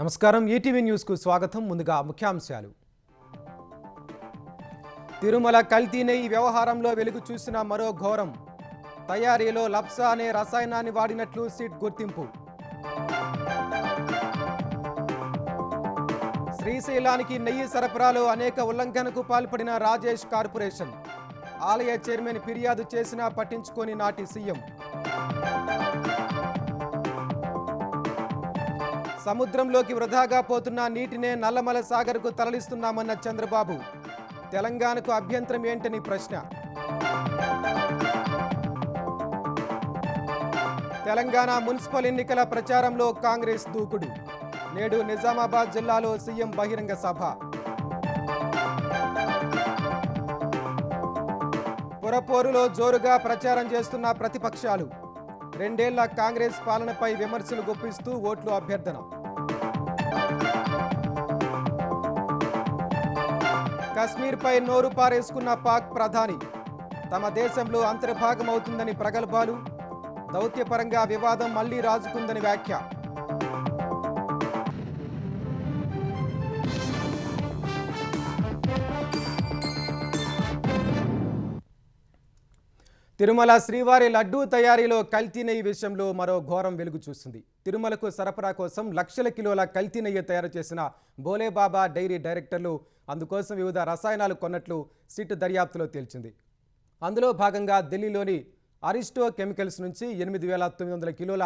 నమస్కారం ETV news కు స్వాగతం. ముందుగా ముఖ్యాంశాలు. తిరుమల కల్తీ నెయ్యి వ్యవహారంలో వెలుగు చూసిన మరో ఘోరం. తయారీలో లప్సా అనే రసాయనాన్ని వాడినట్లు సిట్ గుర్తింపు. శ్రీశైలానికి నెయ్యి సరఫరాలో అనేక ఉల్లంఘనకు పాల్పడిన రాజేష్ కార్పొరేషన్. ఆలయ చైర్మన్ ఫిర్యాదు చేసినా పట్టించుకోని నాటి సీఎం. సముద్రంలోకి వృధాగా పోతున్న నీటినే నల్లమల సాగర్కు తరలిస్తున్నామన్న చంద్రబాబు. తెలంగాణకు అభ్యంతరం ఏంటని ప్రశ్న. తెలంగాణ మున్సిపల్ ఎన్నికల ప్రచారంలో కాంగ్రెస్ దూకుడు. నేడు నిజామాబాద్ జిల్లాలో సీఎం బహిరంగ సభ. పురపోరులో జోరుగా ప్రచారం చేస్తున్న ప్రతిపక్షాలు. 2 ఏళ్ల కాంగ్రెస్ పాలనపై విమర్శలు గుప్పిస్తూ ఓట్లు అభ్యర్థన. కశ్మీర్పై నోరు పారేసుకున్న పాక్ ప్రధాని. తమ దేశంలో అంతర్భాగమవుతుందని ప్రగల్భాలు. దౌత్యపరంగా వివాదం మళ్లీ రాజుకుందని వ్యాఖ్య. తిరుమల శ్రీవారి లడ్డూ తయారీలో కల్తీ నెయ్యి విషయంలో మరో ఘోరం వెలుగు చూస్తుంది. తిరుమలకు సరఫరా కోసం లక్షల కిలోల కల్తీ నెయ్యి తయారు చేసిన భోలేబాబా డైరీ డైరెక్టర్లు అందుకోసం వివిధ రసాయనాలు కొన్నట్లు సిట్ దర్యాప్తులో తేల్చింది. అందులో భాగంగా ఢిల్లీలోని అరిస్టో కెమికల్స్ నుంచి 8,900 కిలోల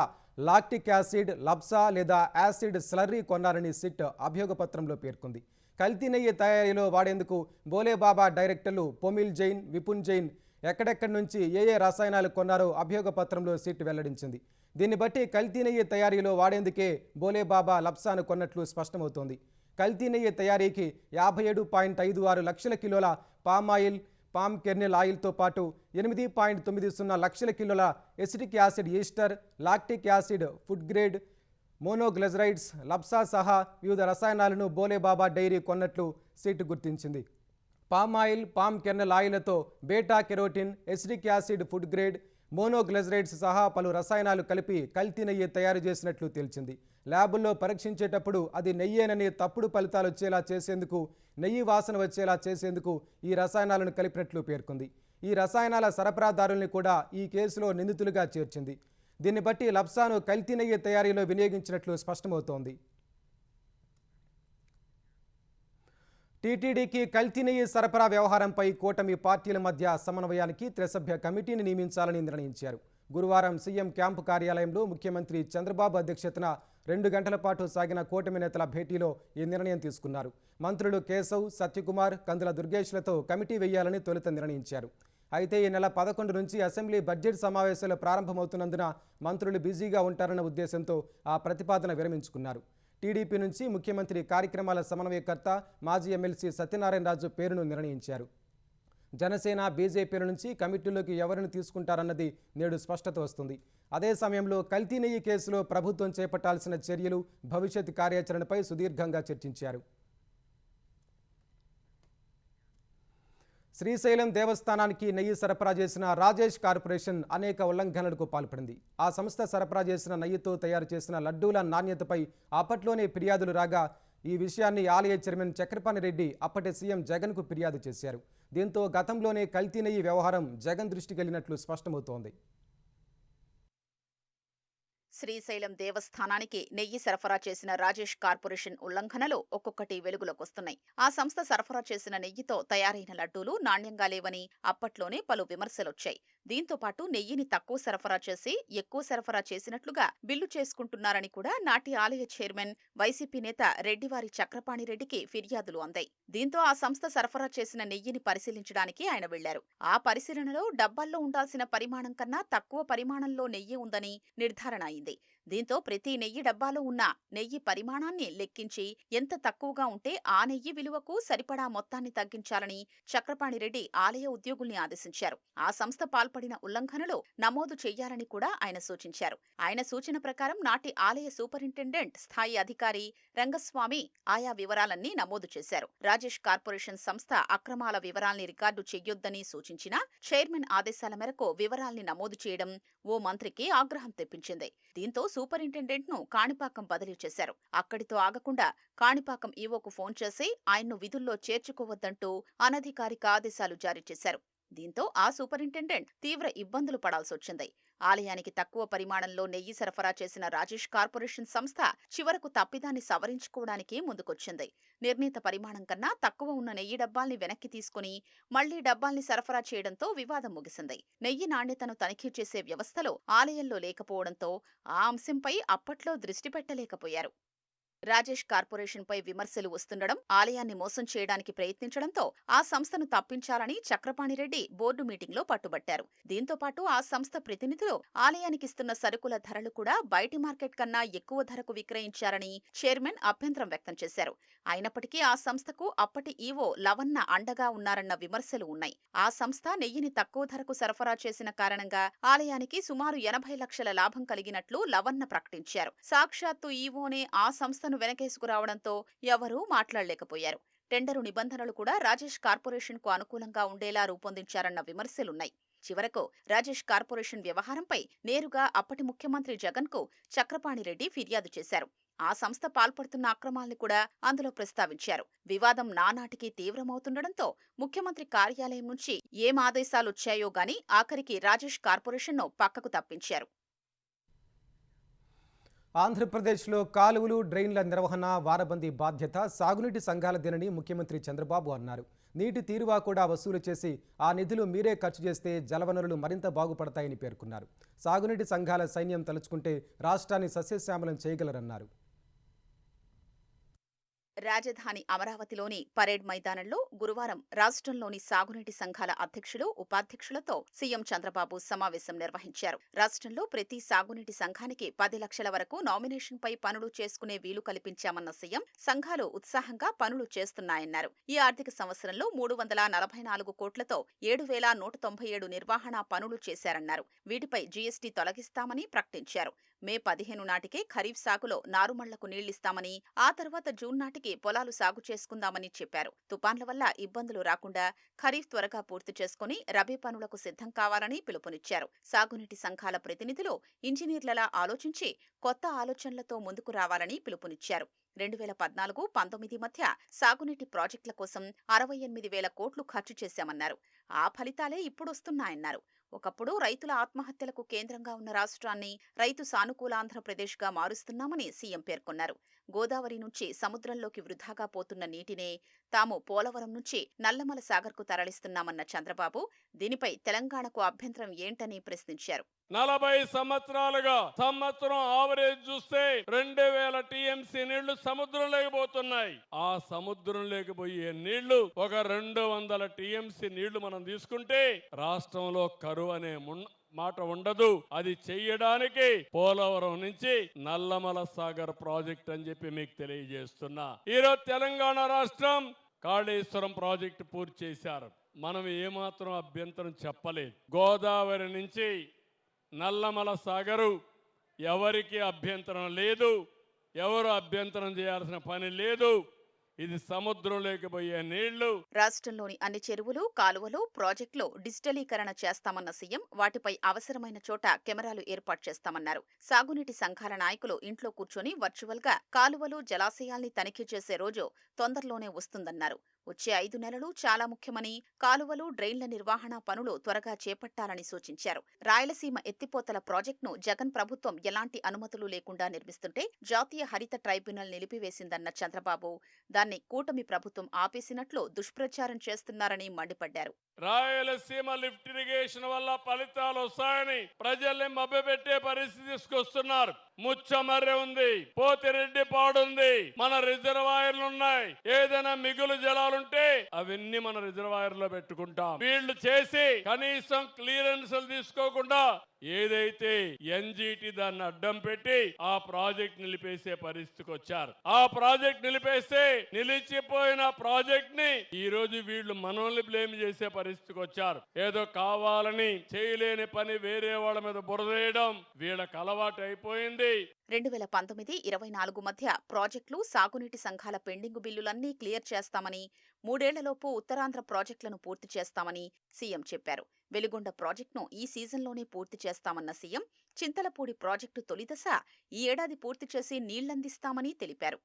లాక్టిక్ యాసిడ్, లప్సా లేదా యాసిడ్ స్లర్రీ కొన్నారని సిట్ అభియోగపత్రంలో పేర్కొంది. కల్తీ నెయ్యి తయారీలో వాడేందుకు భోలేబాబా డైరెక్టర్లు పొమిల్ జైన్, విపున్ జైన్ ఎక్కడెక్కడి నుంచి ఏ రసాయనాలు కొన్నారో అభియోగపత్రంలో సిట్ వెల్లడించింది. దీన్ని బట్టి కల్తీ నెయ్యి తయారీలో వాడేందుకే భోలేబాబా లప్సాను కొన్నట్లు స్పష్టమవుతోంది. కల్తీ నెయ్యి తయారీకి 57.56 లక్షల కిలోల పామాయిల్, పామ్ కెర్నెల్ ఆయిల్తో పాటు 8.90 లక్షల కిలోల acetic acid ester, lactic acid, food grade monoglycerides, లప్సా సహా వివిధ రసాయనాలను భోలేబాబా డైరీ కొన్నట్లు సిట్ గుర్తించింది. పామాయిల్, పామ్ కెర్నెల్ ఆయిలతో beta carotene, acetic acid, food grade monoglycerides సహా పలు రసాయనాలు కలిపి కల్తీ నెయ్యి తయారు చేసినట్లు తేల్చింది. ల్యాబుల్లో పరీక్షించేటప్పుడు అది నెయ్యేనని తప్పుడు ఫలితాలు వచ్చేలా చేసేందుకు, నెయ్యి వాసన వచ్చేలా చేసేందుకు ఈ రసాయనాలను కలిపినట్లు పేర్కొంది. ఈ రసాయనాల సరఫరాదారుల్ని కూడా ఈ కేసులో నిందితులుగా చేర్చింది. దీన్ని బట్టి లప్సాను కల్తీ నెయ్యి తయారీలో వినియోగించినట్లు స్పష్టమవుతోంది. టీటీడీకి కల్తీ నెయ్యి సరఫరా వ్యవహారంపై కూటమి పార్టీల మధ్య సమన్వయానికి త్రిసభ్య కమిటీని నియమించాలని నిర్ణయించారు. గురువారం సీఎం క్యాంపు కార్యాలయంలో ముఖ్యమంత్రి చంద్రబాబు అధ్యక్షతన 2 గంటల పాటు సాగిన కూటమి నేతల భేటీలో ఈ నిర్ణయం తీసుకున్నారు. మంత్రులు కేశవ్, సత్యకుమార్, కందుల దుర్గేష్లతో కమిటీ వేయాలని తొలుత నిర్ణయించారు. అయితే ఈ నెల 11 నుంచి అసెంబ్లీ బడ్జెట్ సమావేశాలు ప్రారంభమవుతున్నందున మంత్రులు బిజీగా ఉంటారన్న ఉద్దేశంతో ఆ ప్రతిపాదన విరమించుకున్నారు. టీడీపీ నుంచి ముఖ్యమంత్రి కార్యక్రమాల సమన్వయకర్త, మాజీ ఎమ్మెల్సీ సత్యనారాయణ రాజు పేరును నిర్ణయించారు. జనసేన, బీజేపీల నుంచి కమిటీలోకి ఎవరిని తీసుకుంటారన్నది నేడు స్పష్టత వస్తుంది. అదే సమయంలో కల్తీ నెయ్యి కేసులో ప్రభుత్వం చేపట్టాల్సిన చర్యలు, భవిష్యత్ కార్యాచరణపై సుదీర్ఘంగా చర్చించారు. శ్రీశైలం దేవస్థానానికి నెయ్యి సరఫరా చేసిన రాజేష్ కార్పొరేషన్ అనేక ఉల్లంఘనలకు పాల్పడింది. ఆ సంస్థ సరఫరా చేసిన నెయ్యితో తయారు చేసిన లడ్డూల నాణ్యతపై అప్పట్లోనే ఫిర్యాదులు రాగా ఈ విషయాన్ని ఆలయ చైర్మన్ చక్రపాణి రెడ్డి అప్పటి సీఎం జగన్కు ఫిర్యాదు చేశారు. దీంతో గతంలోనే కల్తీ నెయ్యి వ్యవహారం జగన్ దృష్టికి వెళ్ళినట్లు స్పష్టమవుతోంది. శ్రీశైలం దేవస్థానానికి నెయ్యి సరఫరా చేసిన రాజేష్ కార్పొరేషన్ ఉల్లంఘనలు ఒక్కొక్కటి వెలుగులోకొస్తున్నాయి. ఆ సంస్థ సరఫరా చేసిన నెయ్యితో తయారైన లడ్డూలు నాణ్యంగా లేవని అప్పట్లోనే పలు విమర్శలొచ్చాయి. దీంతో పాటు నెయ్యిని తక్కువ సరఫరా చేసి ఎక్కువ సరఫరా చేసినట్లుగా బిల్లు చేసుకుంటున్నారని కూడా నాటి ఆలయ చైర్మన్, వైసీపీ నేత రెడ్డివారి చక్రపాణి రెడ్డికి ఫిర్యాదులు అందాయి. దీంతో ఆ సంస్థ సరఫరా చేసిన నెయ్యిని పరిశీలించడానికి ఆయన వెళ్లారు. ఆ పరిశీలనలో డబ్బాల్లో ఉండాల్సిన పరిమాణం కన్నా తక్కువ పరిమాణంలో నెయ్యి ఉందని నిర్ధారణ అయింది. దీంతో ప్రతి నెయ్యి డబ్బాలో ఉన్న నెయ్యి పరిమాణాన్ని లెక్కించి ఎంత తక్కువగా ఉంటే ఆ నెయ్యి విలువకు సరిపడా మొత్తాన్ని తగ్గించాలని చక్రపాణిరెడ్డి ఆలయ ఉద్యోగుల్ని ఆదేశించారు. ఆ సంస్థ పాల్పడిన ఉల్లంఘనలు నమోదు చెయ్యాలని కూడా ఆయన సూచించారు. ఆయన సూచన ప్రకారం నాటి ఆలయ సూపరింటెండెంట్ స్థాయి అధికారి రంగస్వామి ఆయా వివరాలన్నీ నమోదు చేశారు. రాజేష్ కార్పొరేషన్ సంస్థ అక్రమాల వివరాల్ని రికార్డు చెయ్యొద్దని సూచించినా చైర్మన్ ఆదేశాల మేరకు వివరాల్ని నమోదు చేయడం ఓ మంత్రికి ఆగ్రహం తెప్పించింది. దీంతో సూపరింటెండెంట్ను కాణిపాకం బదిలీ చేశారు. అక్కడితో ఆగకుండా కాణిపాకం ఈవోకు ఫోన్ చేసి ఆయన్ను విధుల్లో చేర్చుకోవద్దంటూ అనధికారిక ఆదేశాలు జారీ చేశారు. దీంతో ఆ సూపరింటెండెంట్ తీవ్ర ఇబ్బందులు పడాల్సొచ్చింది. ఆలయానికి తక్కువ పరిమాణంలో నెయ్యి సరఫరా చేసిన రాజేష్ కార్పొరేషన్ సంస్థ చివరకు తప్పిదాన్ని సవరించుకోవడానికి ముందుకొచ్చింది. నిర్ణీత పరిమాణం కన్నా తక్కువ ఉన్న నెయ్యి డబ్బాల్ని వెనక్కి తీసుకుని మళ్లీ డబ్బాల్ని సరఫరా చేయడంతో వివాదం ముగిసింది. నెయ్యి నాణ్యతను తనిఖీ చేసే వ్యవస్థలో ఆలయంలో లేకపోవడంతో ఆ అంశంపై అప్పట్లో దృష్టి పెట్టలేకపోయారు. రాజేష్ కార్పొరేషన్పై విమర్శలు వస్తుండడం, ఆలయాన్ని మోసం చేయడానికి ప్రయత్నించడంతో ఆ సంస్థను తప్పించాలని చక్రపాణిరెడ్డి బోర్డు మీటింగ్లో పట్టుబట్టారు. దీంతో పాటు ఆ సంస్థ ప్రతినిధులు ఆలయానికిస్తున్న సరుకుల ధరలు కూడా బయటి మార్కెట్ కన్నా ఎక్కువ ధరకు విక్రయించారని చైర్మన్ అభ్యంతరం వ్యక్తం చేశారు. అయినప్పటికీ ఆ సంస్థకు అప్పటి ఈవో లవన్న అండగా ఉన్నారన్న విమర్శలు ఉన్నాయి. ఆ సంస్థ నెయ్యిని తక్కువ ధరకు సరఫరా చేసిన కారణంగా ఆలయానికి సుమారు 80 లక్షల లాభం కలిగినట్లు లవన్న ప్రకటించారు. సాక్షాత్తు ఈవోనే ఆ సంస్థ వెనకేసుకురావడంతో ఎవరూ మాట్లాడలేకపోయారు. టెండరు నిబంధనలు కూడా రాజేష్ కార్పొరేషన్ కు అనుకూలంగా ఉండేలా రూపొందించారన్న విమర్శలున్నాయి. చివరకు రాజేష్ కార్పొరేషన్ వ్యవహారంపై నేరుగా అప్పటి ముఖ్యమంత్రి జగన్ కు చక్రపాణిరెడ్డి ఫిర్యాదు చేశారు. ఆ సంస్థ పాల్పడుతున్న అక్రమాల్ని కూడా అందులో ప్రస్తావించారు. వివాదం నానాటికి తీవ్రమవుతుండటంతో ముఖ్యమంత్రి కార్యాలయం నుంచి ఏం ఆదేశాలొచ్చాయో గాని ఆఖరికి రాజేష్ కార్పొరేషన్ను పక్కకు తప్పించారు. ఆంధ్రప్రదేశ్లో కాలువలు, డ్రైన్ల నిర్వహణ, వారబందీ బాధ్యత సాగునీటి సంఘాలదేనని ముఖ్యమంత్రి చంద్రబాబు అన్నారు. నీటి తీరువా కూడా వసూలు చేసి ఆ నిధులు మీరే ఖర్చు చేస్తే జలవనరులు మరింత బాగుపడతాయని పేర్కొన్నారు. సాగునీటి సంఘాల సైన్యం తలుచుకుంటే రాష్ట్రాన్ని సస్యశ్యామలం చేయగలరన్నారు. రాజధాని అమరావతిలోని పరేడ్ మైదానంలో గురువారం రాష్ట్రంలోని సాగునీటి సంఘాల అధ్యక్షులు, ఉపాధ్యక్షులతో సీఎం చంద్రబాబు సమావేశం నిర్వహించారు. రాష్ట్రంలో ప్రతి సాగునీటి సంఘానికి 10 లక్షల వరకు నామినేషన్పై పనులు చేసుకునే వీలు కల్పించామన్న సీఎం సంఘాలు ఉత్సాహంగా పనులు చేస్తున్నాయన్నారు. ఈ ఆర్థిక సంవత్సరంలో 344 కోట్లతో 7,197 నిర్వహణ పనులు చేశారన్నారు. వీటిపై జీఎస్టీ తొలగిస్తామని ప్రకటించారు. మే 15 నాటికే ఖరీఫ్ సాగులో నారుమళ్లకు నీళ్లిస్తామని, ఆ తర్వాత జూన్ నాటికి పొలాలు సాగు చేసుకుందామని చెప్పారు. తుపాన్ల వల్ల ఇబ్బందులు రాకుండా ఖరీఫ్ త్వరగా పూర్తి చేసుకుని రబీ పనులకు సిద్ధం కావాలని పిలుపునిచ్చారు. సాగునీటి సంఘాల ప్రతినిధులు ఇంజనీర్లలా ఆలోచించి కొత్త ఆలోచనలతో ముందుకు రావాలని పిలుపునిచ్చారు. 2014-19 మధ్య సాగునీటి ప్రాజెక్టుల కోసం 68,000 కోట్లు ఖర్చు చేశామన్నారు. ఆ ఫలితాలే ఇప్పుడొస్తున్నాయన్నారు. ఒకప్పుడు రైతుల ఆత్మహత్యలకు కేంద్రంగా ఉన్న రాష్ట్రాన్ని రైతు సానుకూల ఆంధ్రప్రదేశ్గా మారుస్తున్నామని సీఎం పేర్కొన్నారు. గోదావరి నుంచి సముద్రంలోకి వృధాగా పోతున్న నీటినే తాము పోలవరం నుంచి నల్లమల సాగర్కు తరలిస్తున్నామన్న చంద్రబాబు దీనిపై తెలంగాణకు అభ్యంతరం ఏంటని ప్రశ్నించారు. 40 సంవత్సరాలుగా సంవత్సరం ఆవరేజ్ చూస్తే 2,000 టీఎంసీ నీళ్లు సముద్రంలోకి పోతున్నాయి. ఆ సముద్రంలోకి పోయే నీళ్లు ఒక 200 టీఎంసీ నీళ్లు మనం తీసుకుంటే రాష్ట్రంలో కరువు అనే మాట ఉండదు. అది చెయ్యడానికి పోలవరం నుంచి నల్లమల సాగర్ ప్రాజెక్ట్ అని చెప్పి మీకు తెలియజేస్తున్నా. ఈరోజు తెలంగాణ రాష్ట్రం కాళేశ్వరం ప్రాజెక్టు పూర్తి చేశారు. మనం ఏమాత్రం అభ్యంతరం చెప్పలేదు. గోదావరి నుంచి నల్లమల సాగరు ఎవరికి అభ్యంతరం లేదు. ఎవరు అభ్యంతరం చేయాల్సిన పని లేదు. ఇది సముద్రంలోకి పోయే నీళ్లు. రాష్ట్రంలోని అన్ని చెరువులు, కాలువలు, ప్రాజెక్టులు డిజిటలీకరణ చేస్తామన్న సీఎం వాటిపై అవసరమైన చోట కెమెరాలు ఏర్పాటు చేస్తామన్నారు. సాగునీటి సంఘాల నాయకులు ఇంట్లో కూర్చొని వర్చువల్ గా కాలువలు, జలాశయాల్ని తనిఖీ చేసే రోజు తొందరలోనే వస్తుందన్నారు. వచ్చే 5 నెలలు చాలా ముఖ్యమని, కాలువలు, డ్రైన్ల నిర్వహణ పనులు త్వరగా చేపట్టాలని సూచించారు. రాయలసీమ ఎత్తిపోతల ప్రాజెక్టును జగన్ ప్రభుత్వం ఎలాంటి అనుమతులు లేకుండా నిర్మిస్తుంటే జాతీయ హరిత ట్రైబ్యునల్ నిలిపివేసిందన్న చంద్రబాబు దాన్ని కూటమి ప్రభుత్వం ఆపేసినట్లు దుష్ప్రచారం చేస్తున్నారని మండిపడ్డారు. రాయలసీమ లిఫ్ట్ ఇరిగేషన్ వల్ల ఫలితాలు వస్తాయని ప్రజల్ని మభ్యపెట్టే పరిస్థితి తీసుకొస్తున్నారు. ముచ్చమర్రె ఉంది, పోతిరెడ్డి పాడుంది, మన రిజర్వాయర్లు ఉన్నాయి. ఏదైనా మిగులు జలాలుంటే అవన్నీ మన రిజర్వాయర్ లో పెట్టుకుంటాం. వీళ్లు చేసి కనీసం క్లియరెన్స్లు తీసుకోకుండా ఏదైతే ఎన్జీటీ దాన్ని అడ్డం పెట్టి ఆ ప్రాజెక్ట్ నిలిపేసే పరిస్థితికి వచ్చారు. ఆ ప్రాజెక్ట్ నిలిపేస్తే నిలిచిపోయిన ప్రాజెక్ట్ ని ఈ రోజు వీళ్ళు మనల్ని బ్లేమ్ చేసే పరిస్థితికి వచ్చారు. ఏదో కావాలని చేయలేని పని వేరే వాళ్ళ మీద బురదేయడం వీళ్ళకి అలవాటు అయిపోయింది. 2019-24 మధ్య ప్రాజెక్టులు, సాగునీటి సంఘాల పెండింగు బిల్లులన్నీ క్లియర్ చేస్తామని, 3 ఏళ్లలోపు ఉత్తరాంధ్ర ప్రాజెక్టులను పూర్తి చేస్తామని సీఎం చెప్పారు. వెలిగొండ ప్రాజెక్టును ఈ సీజన్లోనే పూర్తి చేస్తామన్న సీఎం, చింతలపూడి ప్రాజెక్టు తొలిదశ ఈ ఏడాది పూర్తి చేసి నీళ్లందిస్తామని తెలిపారు.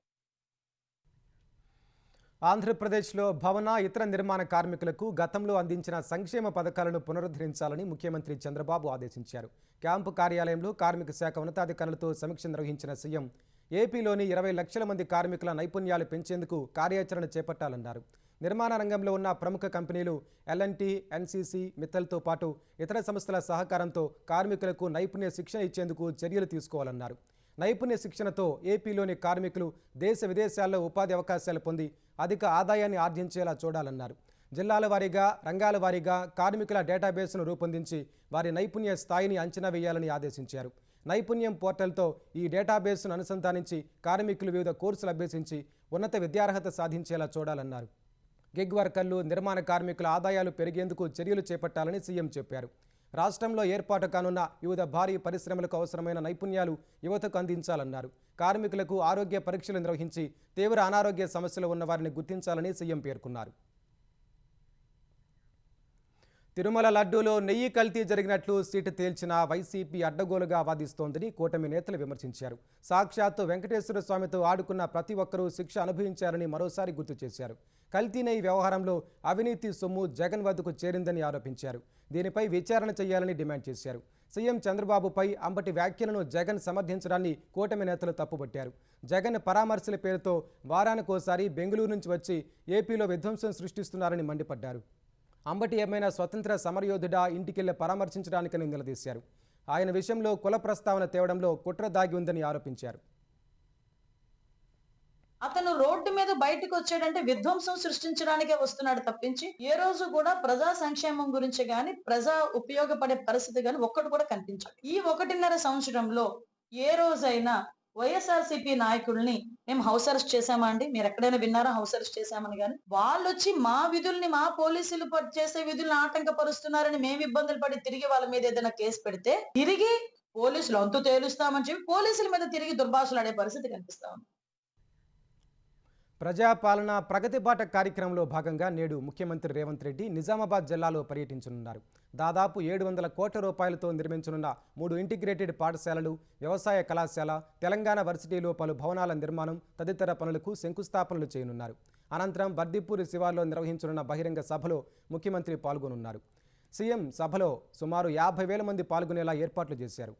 ఆంధ్రప్రదేశ్లో భవన ఇతర నిర్మాణ కార్మికులకు గతంలో అందించిన సంక్షేమ పథకాలను పునరుద్ధరించాలని ముఖ్యమంత్రి చంద్రబాబు ఆదేశించారు. క్యాంపు కార్యాలయంలో కార్మిక శాఖ ఉన్నతాధికారులతో సమీక్ష నిర్వహించిన సీఎం ఏపీలోని 20 లక్షల మంది కార్మికుల నైపుణ్యాలు పెంచేందుకు కార్యాచరణ చేపట్టాలన్నారు. నిర్మాణ రంగంలో ఉన్న ప్రముఖ కంపెనీలు L&T, NCC, మిత్తల్తో పాటు ఇతర సంస్థల సహకారంతో కార్మికులకు నైపుణ్య శిక్షణ ఇచ్చేందుకు చర్యలు తీసుకోవాలన్నారు. నైపుణ్య శిక్షణతో ఏపీలోని కార్మికులు దేశ విదేశాల్లో ఉపాధి అవకాశాలు పొంది అధిక ఆదాయాన్ని ఆర్జించేలా చూడాలన్నారు. జిల్లాల వారీగా, రంగాల వారీగా కార్మికుల డేటాబేస్ను రూపొందించి వారి నైపుణ్య స్థాయిని అంచనా వేయాలని ఆదేశించారు. నైపుణ్యం పోర్టల్తో ఈ డేటాబేస్ను అనుసంధానించి కార్మికులు వివిధ కోర్సులు అభ్యసించి ఉన్నత విద్యార్హత సాధించేలా చూడాలన్నారు. గిగ్ వర్కర్లు, నిర్మాణ కార్మికుల ఆదాయాలు పెరిగేందుకు చర్యలు చేపట్టాలని సీఎం చెప్పారు. రాష్ట్రంలో ఏర్పాటు కానున్న వివిధ భారీ పరిశ్రమలకు అవసరమైన నైపుణ్యాలు యువతకు అందించాలన్నారు. కార్మికులకు ఆరోగ్య పరీక్షలు నిర్వహించి తీవ్ర అనారోగ్య సమస్యలు ఉన్న వారిని గుర్తించాలని సీఎం పేర్కొన్నారు. తిరుమల లడ్డూలో నెయ్యి కల్తీ జరిగినట్లు సీటు తేల్చిన వైసీపీ అడ్డగోలుగా వాదిస్తోందని కూటమి నేతలు విమర్శించారు. సాక్షాత్తు వెంకటేశ్వర స్వామితో ఆడుకున్న ప్రతి ఒక్కరూ శిక్ష అనుభవించారని మరోసారి గుర్తు చేశారు. కల్తీ నెయ్యి వ్యవహారంలో అవినీతి సొమ్ము జగన్ వద్దకు చేరిందని ఆరోపించారు. దీనిపై విచారణ చేయాలని డిమాండ్ చేశారు. సీఎం చంద్రబాబుపై అంబటి వ్యాఖ్యలను జగన్ సమర్థించడాన్ని కూటమి నేతలు తప్పుపట్టారు. జగన్ పరామర్శల పేరుతో వారానికోసారి బెంగళూరు నుంచి వచ్చి ఏపీలో విధ్వంసం సృష్టిస్తున్నారని మండిపడ్డారు. అంబటి ఏమైనా స్వతంత్ర సమరయోధుడా, ఇంటికెళ్లి పరామర్శించడానికని నిలదీశారు. ఆయన విషయంలో కుల ప్రస్తావన తేవడంలో కుట్ర దాగి ఉందని ఆరోపించారు. అతను రోడ్డు మీద బయటకు వచ్చాడంటే విధ్వంసం సృష్టించడానికే వస్తున్నాడు తప్పించి ఏ రోజు కూడా ప్రజా సంక్షేమం గురించి గాని, ప్రజా ఉపయోగపడే పరిస్థితి గాని ఒక్కటి కూడా కనిపించదు. ఈ 1.5 సంవత్సరంలో ఏ రోజైనా వైఎస్ఆర్సీపీ నాయకుల్ని మేము హౌస్ అరెస్ట్ చేశామా అండి? మీరు ఎక్కడైనా విన్నారా హౌస్ అరెస్ట్ చేశామని? కానీ వాళ్ళు వచ్చి మా విధుల్ని, మా పోలీసులు చేసే విధుల్ని ఆటంకపరుస్తున్నారని మేము ఇబ్బందులు పడి తిరిగి వాళ్ళ మీద ఏదైనా కేసు పెడితే తిరిగి పోలీసులు అంతు తేలుస్తామని చెప్పి పోలీసుల మీద తిరిగి దుర్భాషలు ఆడే పరిస్థితి కనిపిస్తా ఉంది. ప్రజాపాలన ప్రగతి బాట కార్యక్రమంలో భాగంగా నేడు ముఖ్యమంత్రి రేవంత్ రెడ్డి నిజామాబాద్ జిల్లాలో పర్యటించనున్నారు. దాదాపు 700 కోట్ల రూపాయలతో నిర్మించనున్న 3 ఇంటిగ్రేటెడ్ పాఠశాలలు, వ్యవసాయ కళాశాల, తెలంగాణ వర్సిటీలో పలు భవనాల నిర్మాణం తదితర పనులకు శంకుస్థాపనలు చేయనున్నారు. అనంతరం బర్దిపూరి శివార్లో నిర్వహించనున్న బహిరంగ సభలో ముఖ్యమంత్రి పాల్గొనున్నారు. సీఎం సభలో సుమారు 50,000 మంది పాల్గొనేలా ఏర్పాట్లు చేశారు.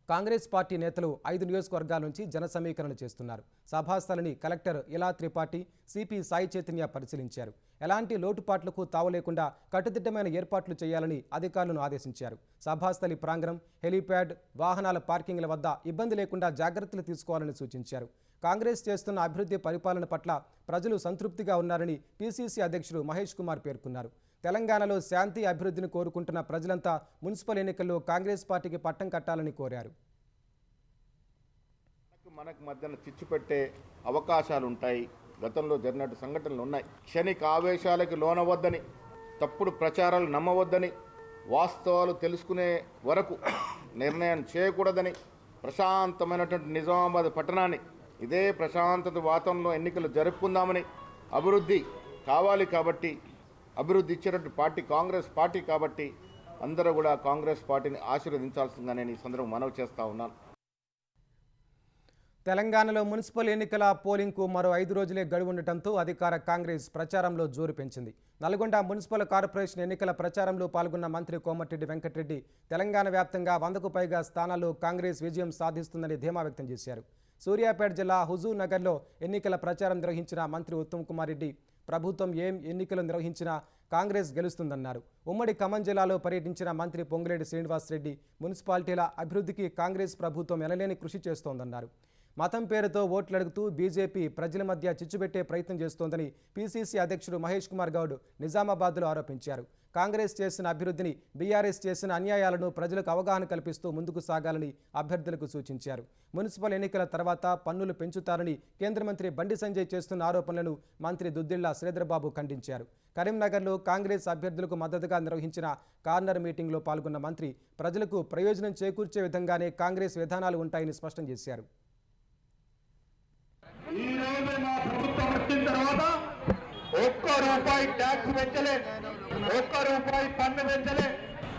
కాంగ్రెస్ పార్టీ నేతలు 5 నియోజకవర్గాల నుంచి జన సమీకరణ చేస్తున్నారు. సభాస్థలిని కలెక్టర్ ఇలా త్రిపాఠి, సిపి సాయి చైతన్య పరిశీలించారు. ఎలాంటి లోటుపాట్లకు తావులేకుండా కట్టుదిట్టమైన ఏర్పాట్లు చేయాలని అధికారులను ఆదేశించారు. సభాస్థలి ప్రాంగణం, హెలీప్యాడ్, వాహనాల పార్కింగ్ల వద్ద ఇబ్బంది లేకుండా జాగ్రత్తలు తీసుకోవాలని సూచించారు. కాంగ్రెస్ చేస్తున్న అభివృద్ధి పరిపాలన పట్ల ప్రజలు సంతృప్తిగా ఉన్నారని పిసిసి అధ్యక్షుడు మహేష్ కుమార్ పేర్కొన్నారు. తెలంగాణలో శాంతి, అభివృద్ధిని కోరుకుంటున్న ప్రజలంతా మున్సిపల్ ఎన్నికల్లో కాంగ్రెస్ పార్టీకి పట్టం కట్టాలని కోరారు. మనకు మధ్యన చిచ్చు పెట్టే అవకాశాలు ఉంటాయి. గతంలో జరిగినట్టు సంఘటనలు ఉన్నాయి. క్షణిక ఆవేశాలకు లోనవద్దని, తప్పుడు ప్రచారాలు నమ్మవద్దని, వాస్తవాలు తెలుసుకునే వరకు నిర్ణయం చేయకూడదని, ప్రశాంతమైనటువంటి నిజామాబాద్ పట్టణాన్ని ఇదే ప్రశాంతత వాతావరణంలో ఎన్నికలు జరుపుకుందామని, అభివృద్ధి కావాలి కాబట్టి, అభివృద్ధి ఇచ్చేటట్టు పార్టీ కాంగ్రెస్ పార్టీ కాబట్టి అందరూ కూడా కాంగ్రెస్ పార్టీని ఆశీర్వదించాల్సిందిగా నేను ఈ సందర్భంగా మనవి చేస్తా ఉన్నాను. తెలంగాణలో మున్సిపల్ ఎన్నికల పోలింగ్కు మరో 5 రోజులే గడువు ఉండటంతో అధికార కాంగ్రెస్ ప్రచారంలో జోరు పెంచింది. నల్గొండ మున్సిపల్ కార్పొరేషన్ ఎన్నికల ప్రచారంలో పాల్గొన్న మంత్రి కోమటిరెడ్డి వెంకటరెడ్డి తెలంగాణ వ్యాప్తంగా 100కు పైగా స్థానాల్లో కాంగ్రెస్ విజయం సాధిస్తుందని ధీమా వ్యక్తం చేశారు. సూర్యాపేట జిల్లా హుజూర్ నగర్లో ఎన్నికల ప్రచారం నిర్వహించిన మంత్రి ఉత్తమ్ కుమార్ రెడ్డి ప్రభుత్వం ఏం ఎన్నికలు నిర్వహించినా కాంగ్రెస్ గెలుస్తుందన్నారు. ఉమ్మడి ఖమ్మం జిల్లాలో పర్యటించిన మంత్రి పొంగులేటి శ్రీనివాసరెడ్డి మున్సిపాలిటీల అభివృద్ధికి కాంగ్రెస్ ప్రభుత్వం ఎనలేని కృషి చేస్తోందన్నారు. మతం పేరుతో ఓట్లు అడుగుతూ బీజేపీ ప్రజల మధ్య చిచ్చుపెట్టే ప్రయత్నం చేస్తోందని పీసీసీ అధ్యక్షుడు మహేష్ కుమార్ గౌడ్ నిజామాబాద్లో ఆరోపించారు. కాంగ్రెస్ చేసిన అభివృద్ధిని, బీఆర్ఎస్ చేసిన అన్యాయాలను ప్రజలకు అవగాహన కల్పిస్తూ ముందుకు సాగాలని అభ్యర్థులకు సూచించారు. మున్సిపల్ ఎన్నికల తర్వాత పన్నులు పెంచుతారని కేంద్ర మంత్రి బండి సంజయ్ చేస్తున్న ఆరోపణలను మంత్రి దుద్దిళ్ల శ్రీధర్బాబు ఖండించారు. కరీంనగర్లో కాంగ్రెస్ అభ్యర్థులకు మద్దతుగా నిర్వహించిన కార్నర్ మీటింగ్లో పాల్గొన్న మంత్రి ప్రజలకు ప్రయోజనం చేకూర్చే విధంగానే కాంగ్రెస్ విధానాలు ఉంటాయని స్పష్టం చేశారు. ఈ రోజు మా ప్రభుత్వం వచ్చిన తర్వాత ఒక్క రూపాయి ట్యాక్స్ పెంచలే, ఒక్క రూపాయి పన్ను పెంచలే,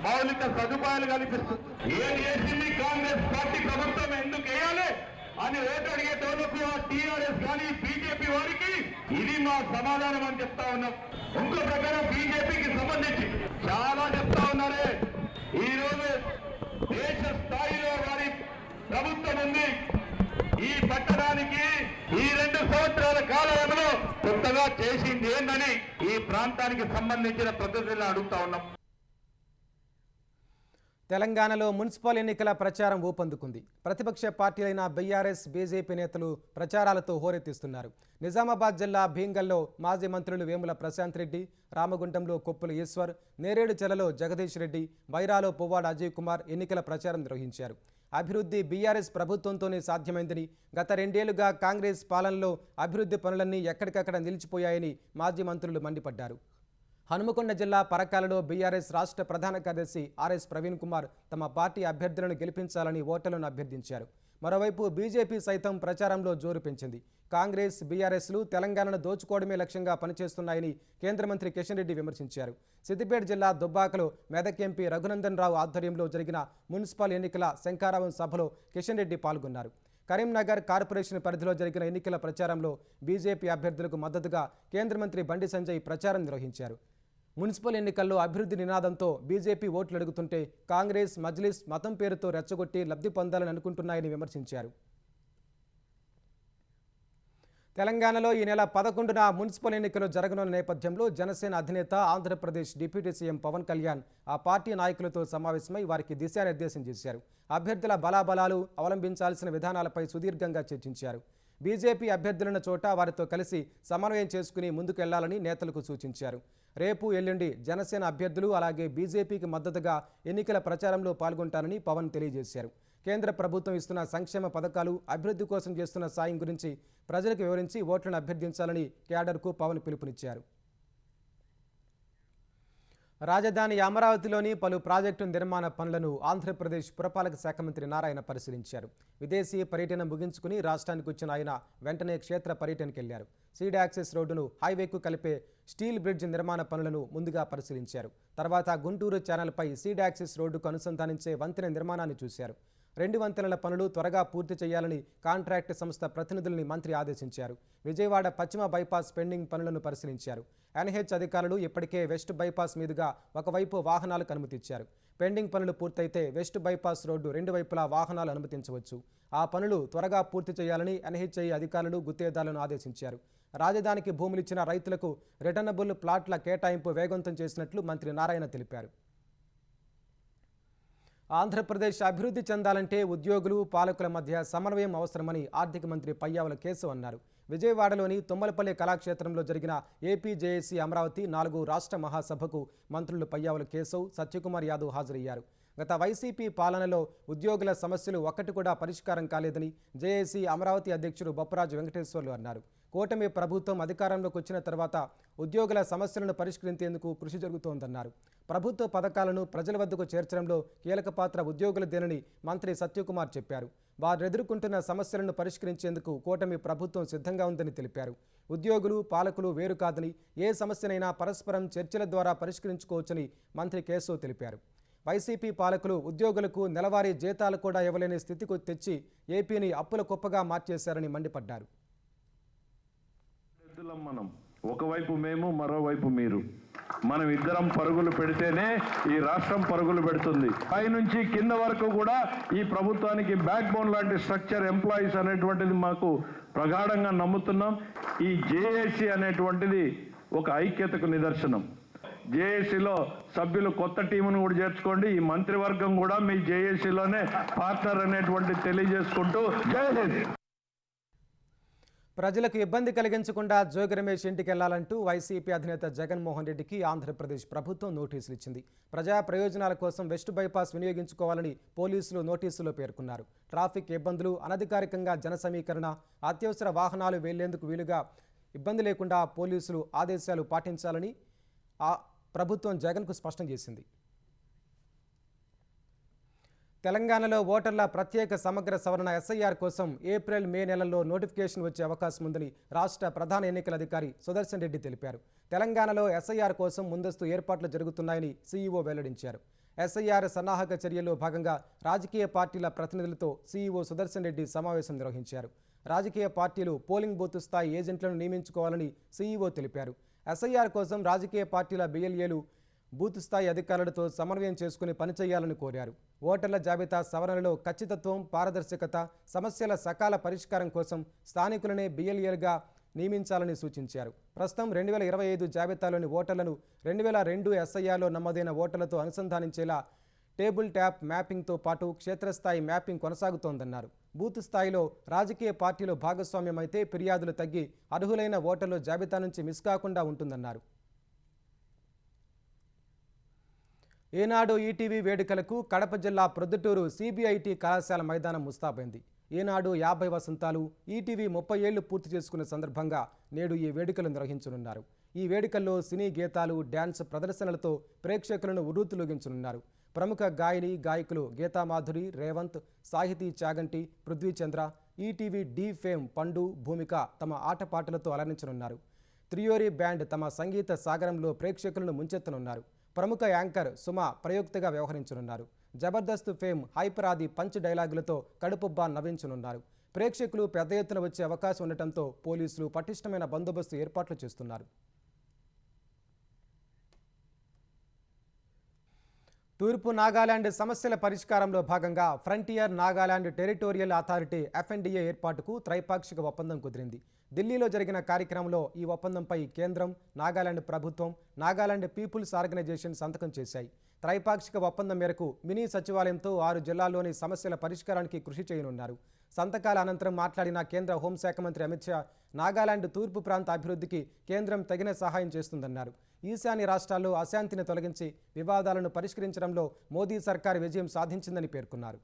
మౌలిక సదుపాయాలు కల్పిస్తుంది. ఏది చేసింది కాంగ్రెస్ పార్టీ ప్రభుత్వం ఎందుకు వేయాలి అని ఓటు అడిగేటోళ్లకు ఆ టీఆర్ఎస్ కానీ బీజేపీ వారికి ఇది మా సమాధానం అని చెప్తా ఉన్నాం. ఇంకో ప్రకారం బీజేపీకి సంబంధించి చాలా చెప్తా ఉన్నారే. ఈ రోజు దేశ స్థాయిలో వారి ప్రభుత్వం ఉంది. ఈ పట్టణానికి ఈ 2 సంవత్సరాల కాలంలో కొత్తగా చేసింది ఏందని ఈ ప్రాంతానికి సంబంధించిన ప్రతినిధులను అడుగుతా ఉన్నాం. తెలంగాణలో మున్సిపల్ ఎన్నికల ప్రచారం ఊపందుకుంది. ప్రతిపక్ష పార్టీలైన బీఆర్ఎస్, బీజేపీ నేతలు ప్రచారాలతో హోరెత్తిస్తున్నారు. నిజామాబాద్ జిల్లా భీంగల్లో మాజీ మంత్రులు వేముల ప్రశాంత్ రెడ్డి, రామగుండంలో కొప్పుల ఈశ్వర్, నేరేడుచెలలో జగదీష్ రెడ్డి, వైరాలో పువ్వాడ అజయ్ కుమార్ ఎన్నికల ప్రచారం నిర్వహించారు. అభివృద్ధి బీఆర్ఎస్ ప్రభుత్వంతోనే సాధ్యమైందని, గత 2 ఏళ్లుగా కాంగ్రెస్ పాలనలో అభివృద్ధి పనులన్నీ ఎక్కడికక్కడ నిలిచిపోయాయని మాజీ మంత్రులు మండిపడ్డారు. హనుమకొండ జిల్లా పరకాలలో బీఆర్ఎస్ రాష్ట్ర ప్రధాన కార్యదర్శి ఆర్ఎస్ ప్రవీణ్ కుమార్ తమ పార్టీ అభ్యర్థులను గెలిపించాలని ఓటర్లను అభ్యర్థించారు. మరోవైపు బీజేపీ సైతం ప్రచారంలో జోరు పెంచింది. కాంగ్రెస్, బీఆర్ఎస్లు తెలంగాణను దోచుకోవడమే లక్ష్యంగా పనిచేస్తున్నాయని కేంద్ర మంత్రి కిషన్ రెడ్డి విమర్శించారు. సిద్దిపేట జిల్లా దుబ్బాకలో మెదక్ ఎంపీ రఘునందన్ రావు ఆధ్వర్యంలో జరిగిన మున్సిపల్ ఎన్నికల శంఖారావం సభలో కిషన్ రెడ్డి పాల్గొన్నారు. కరీంనగర్ కార్పొరేషన్ పరిధిలో జరిగిన ఎన్నికల ప్రచారంలో బీజేపీ అభ్యర్థులకు మద్దతుగా కేంద్ర మంత్రి బండి సంజయ్ ప్రచారం నిర్వహించారు. మున్సిపల్ ఎన్నికల్లో అభివృద్ధి నినాదంతో బీజేపీ ఓట్లు అడుగుతుంటే కాంగ్రెస్, మజ్లిస్ మతం పేరుతో రెచ్చగొట్టి లబ్ధి పొందాలని అనుకుంటున్నాయని విమర్శించారు. తెలంగాణలో ఈ నెల 11న మున్సిపల్ ఎన్నికలు జరగనున్న నేపథ్యంలో జనసేన అధినేత, ఆంధ్రప్రదేశ్ డిప్యూటీ సీఎం పవన్ కళ్యాణ్ ఆ పార్టీ నాయకులతో సమావేశమై వారికి దిశానిర్దేశం చేశారు. అభ్యర్థుల బలాబలాలు, అవలంబించాల్సిన విధానాలపై సుదీర్ఘంగా చర్చించారు. బీజేపీ అభ్యర్థులున్న చోట వారితో కలిసి సమన్వయం చేసుకుని ముందుకెళ్లాలని నేతలకు సూచించారు. రేపు, ఎల్లుండి జనసేన అభ్యర్థులు అలాగే బీజేపీకి మద్దతుగా ఎన్నికల ప్రచారంలో పాల్గొంటారని పవన్ తెలియజేశారు. కేంద్ర ప్రభుత్వం ఇస్తున్న సంక్షేమ పథకాలు, అభివృద్ధి కోసం చేస్తున్న సాయం గురించి ప్రజలకు వివరించి ఓట్లను అభ్యర్థించాలని క్యాడర్కు పవన్ పిలుపునిచ్చారు. రాజధాని అమరావతిలోని పలు ప్రాజెక్టు నిర్మాణ పనులను ఆంధ్రప్రదేశ్ పురపాలక శాఖ మంత్రి నారాయణ పరిశీలించారు. విదేశీ పర్యటన ముగించుకుని రాష్ట్రానికి వచ్చిన ఆయన వెంటనే క్షేత్ర పర్యటనకు వెళ్లారు. సీడ్ యాక్సెస్ రోడ్డును హైవేకు కలిపే స్టీల్ బ్రిడ్జ్ నిర్మాణ పనులను ముందుగా పరిశీలించారు. తర్వాత గుంటూరు ఛానల్పై సీడ్ యాక్సెస్ రోడ్డుకు అనుసంధానించే వంతెన నిర్మాణాన్ని చూశారు. 2 వంతెనల పనులు త్వరగా పూర్తి చేయాలని కాంట్రాక్ట్ సంస్థ ప్రతినిధులని మంత్రి ఆదేశించారు. విజయవాడ పశ్చిమ బైపాస్ పెండింగ్ పనులను పరిశీలించారు. ఎన్హెచ్ అధికారులు ఇప్పటికే వెస్ట్ బైపాస్ మీదుగా ఒకవైపు వాహనాలకు అనుమతిచ్చారు. పెండింగ్ పనులు పూర్తయితే వెస్ట్ బైపాస్ రోడ్డు 2 వైపులా వాహనాలు అనుమతించవచ్చు. ఆ పనులు త్వరగా పూర్తి చేయాలని ఎన్హెచ్ఐ అధికారులు, గుత్తేదారులను ఆదేశించారు. రాజధానికి భూములిచ్చిన రైతులకు రిటర్నబుల్ ప్లాట్ల కేటాయింపు వేగవంతం చేసినట్లు మంత్రి నారాయణ తెలిపారు. ఆంధ్రప్రదేశ్ అభివృద్ధి చెందాలంటే ఉద్యోగులు, పాలకుల మధ్య సమన్వయం అవసరమని ఆర్థిక మంత్రి పయ్యావుల కేశవ్ అన్నారు. విజయవాడలోని తుమ్మలపల్లి కళాక్షేత్రంలో జరిగిన ఏపీ జేఏసీ అమరావతి 4 రాష్ట్ర మహాసభకు మంత్రులు పయ్యావుల కేశవ్, సత్యకుమార్ యాదవ్ హాజరయ్యారు. గత వైసీపీ పాలనలో ఉద్యోగుల సమస్యలు ఒక్కటి కూడా పరిష్కారం కాలేదని జేఏసీ అమరావతి అధ్యక్షుడు బొప్పరాజు వెంకటేశ్వర్లు అన్నారు. కూటమి ప్రభుత్వం అధికారంలోకి వచ్చిన తర్వాత ఉద్యోగుల సమస్యలను పరిష్కరించేందుకు కృషి జరుగుతోందన్నారు. ప్రభుత్వ పథకాలను ప్రజల వద్దకు చేర్చడంలో కీలక పాత్ర ఉద్యోగులదేనని మంత్రి సత్యకుమార్ చెప్పారు. వారు ఎదుర్కొంటున్న సమస్యలను పరిష్కరించేందుకు కూటమి ప్రభుత్వం సిద్ధంగా ఉందని తెలిపారు. ఉద్యోగులు, పాలకులు వేరు కాదని, ఏ సమస్యనైనా పరస్పరం చర్చల ద్వారా పరిష్కరించుకోవచ్చని మంత్రి కేశవ్ తెలిపారు. వైసీపీ పాలకులు ఉద్యోగులకు నెలవారీ జీతాలు కూడా ఇవ్వలేని స్థితికి తెచ్చి ఏపీని అప్పుల కుప్పగా మార్చేశారని మండిపడ్డారు. మనం ఒకవైపు మేము, మరోవైపు మీరు, మనం ఇద్దరం పరుగులు పెడితేనే ఈ రాష్ట్రం పరుగులు పెడుతుంది. పై నుంచి కింద వరకు కూడా ఈ ప్రభుత్వానికి బ్యాక్ బోన్ లాంటి స్ట్రక్చర్, ఎంప్లాయీస్ అనేటువంటిది మాకు ప్రగాఢంగా నమ్ముతున్నాం. ఈ జేఏసీ అనేటువంటిది ఒక ఐక్యతకు నిదర్శనం. జేఏసీలో సభ్యులు కొత్త టీమును కూడా చేర్చుకోండి. ఈ మంత్రివర్గం కూడా మీ జేఏసీలోనే పార్ట్నర్ అనేటువంటి తెలియజేసుకుంటూ జై హింద్. ప్రజలకు ఇబ్బంది కలిగించకుండా జోగి రమేష్ ఇంటికి వెళ్లాలంటూ వైసీపీ అధినేత జగన్మోహన్ రెడ్డికి ఆంధ్రప్రదేశ్ ప్రభుత్వం నోటీసులు ఇచ్చింది. ప్రజా ప్రయోజనాల కోసం వెస్ట్ బైపాస్ వినియోగించుకోవాలని పోలీసులు నోటీసులో పేర్కొన్నారు. ట్రాఫిక్ ఇబ్బందులు, అనధికారికంగా జన సమీకరణ, అత్యవసర వాహనాలు వెళ్లేందుకు వీలుగా ఇబ్బంది లేకుండా పోలీసులు ఆదేశాలు పాటించాలని ప్రభుత్వం జగన్కు స్పష్టం చేసింది. తెలంగాణలో ఓటర్ల ప్రత్యేక సమగ్ర సవరణ ఎస్ఐఆర్ కోసం ఏప్రిల్ మే నెలల్లో నోటిఫికేషన్ వచ్చే అవకాశం ఉందని రాష్ట్ర ప్రధాన ఎన్నికల అధికారి సుదర్శన్ రెడ్డి తెలిపారు. తెలంగాణలో ఎస్ఐఆర్ కోసం ముందస్తు ఏర్పాట్లు జరుగుతున్నాయని సీఈఓ వెల్లడించారు. ఎస్ఐఆర్ సన్నాహక చర్యల్లో భాగంగా రాజకీయ పార్టీల ప్రతినిధులతో సీఈఓ సుదర్శన్ రెడ్డి సమావేశం నిర్వహించారు. రాజకీయ పార్టీలు పోలింగ్ బూత్ స్థాయి ఏజెంట్లను నియమించుకోవాలని సీఈఓ తెలిపారు. ఎస్ఐఆర్ కోసం రాజకీయ పార్టీల బిఎల్ఏలు బూత్ స్థాయి అధికారులతో సమన్వయం చేసుకుని పనిచేయాలని కోరారు. ఓటర్ల జాబితా సవరణలో ఖచ్చితత్వం, పారదర్శకత, సమస్యల సకాల పరిష్కారం కోసం స్థానికులనే బిఎల్ఏలుగా నియమించాలని సూచించారు. ప్రస్తుతం 2025 జాబితాలోని ఓటర్లను 2002 ఎస్ఐఆర్లో నమోదైన ఓటర్లతో అనుసంధానించేలా టేబుల్ ట్యాప్ మ్యాపింగ్తో పాటు క్షేత్రస్థాయి మ్యాపింగ్ కొనసాగుతోందన్నారు. బూత్ స్థాయిలో రాజకీయ పార్టీలు భాగస్వామ్యం అయితే ఫిర్యాదులు తగ్గి అర్హులైన ఓటర్లు జాబితా నుంచి మిస్ కాకుండా ఉంటుందన్నారు. ఏనాడు ఈటీవీ వేడుకలకు కడప జిల్లా ప్రొద్దుటూరు సిబిఐటి కళాశాల మైదానం ముస్తాబైంది. ఏనాడు 50 వసంతాలు, ఈటీవీ 30 ఏళ్లు పూర్తి చేసుకున్న సందర్భంగా నేడు ఈ వేడుకలు నిర్వహించనున్నారు. ఈ వేడుకల్లో సినీ గీతాలు, డ్యాన్స్ ప్రదర్శనలతో ప్రేక్షకులను ఉర్రూతులూగించనున్నారు. ప్రముఖ గాయని, గాయకులు గీతామాధురి, రేవంత్, సాహితీ Chaganti, Prithvichandra, ETV D fame పండు, భూమిక తమ ఆటపాటలతో అలరించనున్నారు. త్రియోరి బ్యాండ్ తమ సంగీత సాగరంలో ప్రేక్షకులను ముంచెత్తనున్నారు. ప్రముఖ యాంకర్ సుమ ప్రయుక్తగా వ్యవహరించనున్నారు. Jabardasth fame hyper Aadi punch డైలాగులతో కడుపుబ్బా నవ్వించనున్నారు. ప్రేక్షకులు పెద్ద ఎత్తున వచ్చే అవకాశం ఉండటంతో పోలీసులు పటిష్టమైన బందోబస్తు ఏర్పాట్లు చేస్తున్నారు. తూర్పు నాగాలాండ్ సమస్యల పరిష్కారంలో భాగంగా frontier Nagaland territorial authority FNDA ఏర్పాటుకు త్రైపాక్షిక ఒప్పందం కుదిరింది. ఢిల్లీలో జరిగిన కార్యక్రమంలో ఈ ఒప్పందంపై కేంద్రం, నాగాలాండ్ ప్రభుత్వం, నాగాలాండ్ పీపుల్స్ ఆర్గనైజేషన్ సంతకం చేశాయి. త్రైపాక్షిక ఒప్పందం మేరకు మినీ సచివాలయంతో 6 జిల్లాల్లోని సమస్యల పరిష్కారానికి కృషి చేయనున్నారు. సంతకాల అనంతరం మాట్లాడిన కేంద్ర హోంశాఖ మంత్రి అమిత్ షా, నాగాలాండ్ తూర్పు ప్రాంత అభివృద్ధికి కేంద్రం తగిన సహాయం చేస్తుందన్నారు. ఈశాన్య రాష్ట్రాల్లో అశాంతిని తొలగించి వివాదాలను పరిష్కరించడంలో మోదీ సర్కార్ విజయం సాధించిందని పేర్కొన్నారు.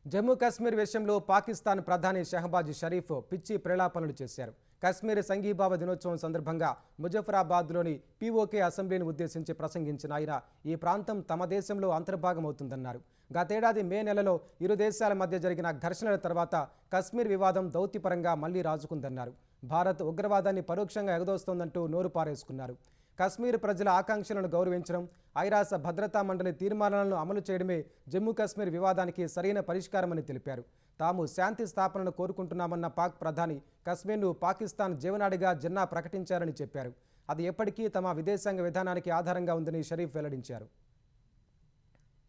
జమ్మూ కాశ్మీర్ విషయంలో పాకిస్తాన్ ప్రధాని షహబాజ్ షరీఫ్ పిచ్చి ప్రేలాపనలు చేశారు. కశ్మీర్ సంఘీభావ దినోత్సవం సందర్భంగా ముజఫరాబాద్లోని POK అసెంబ్లీని ఉద్దేశించి ప్రసంగించిన ఆయన ఈ ప్రాంతం తమ దేశంలో అంతర్భాగమవుతుందన్నారు. గతేడాది మే నెలలో ఇరు దేశాల మధ్య జరిగిన ఘర్షణల తర్వాత కశ్మీర్ వివాదం దౌత్యపరంగా మళ్లీ రాజుకుందన్నారు. భారత్ ఉగ్రవాదాన్ని పరోక్షంగా ఎగదోస్తోందంటూ నోరు పారేసుకున్నారు. కశ్మీర్ ప్రజల ఆకాంక్షలను గౌరవించడం, ఐరాస భద్రతా మండలి తీర్మానాలను అమలు చేయడమే జమ్మూ కాశ్మీర్ వివాదానికి సరైన పరిష్కారమని తెలిపారు. తాము శాంతి స్థాపనను కోరుకుంటున్నామన్న పాక్ ప్రధాని కశ్మీర్ను పాకిస్తాన్ జీవనాడిగా జిన్నా ప్రకటించారని చెప్పారు. అది ఎప్పటికీ తమ విదేశాంగ విధానానికి ఆధారంగా ఉందని షరీఫ్ వెల్లడించారు.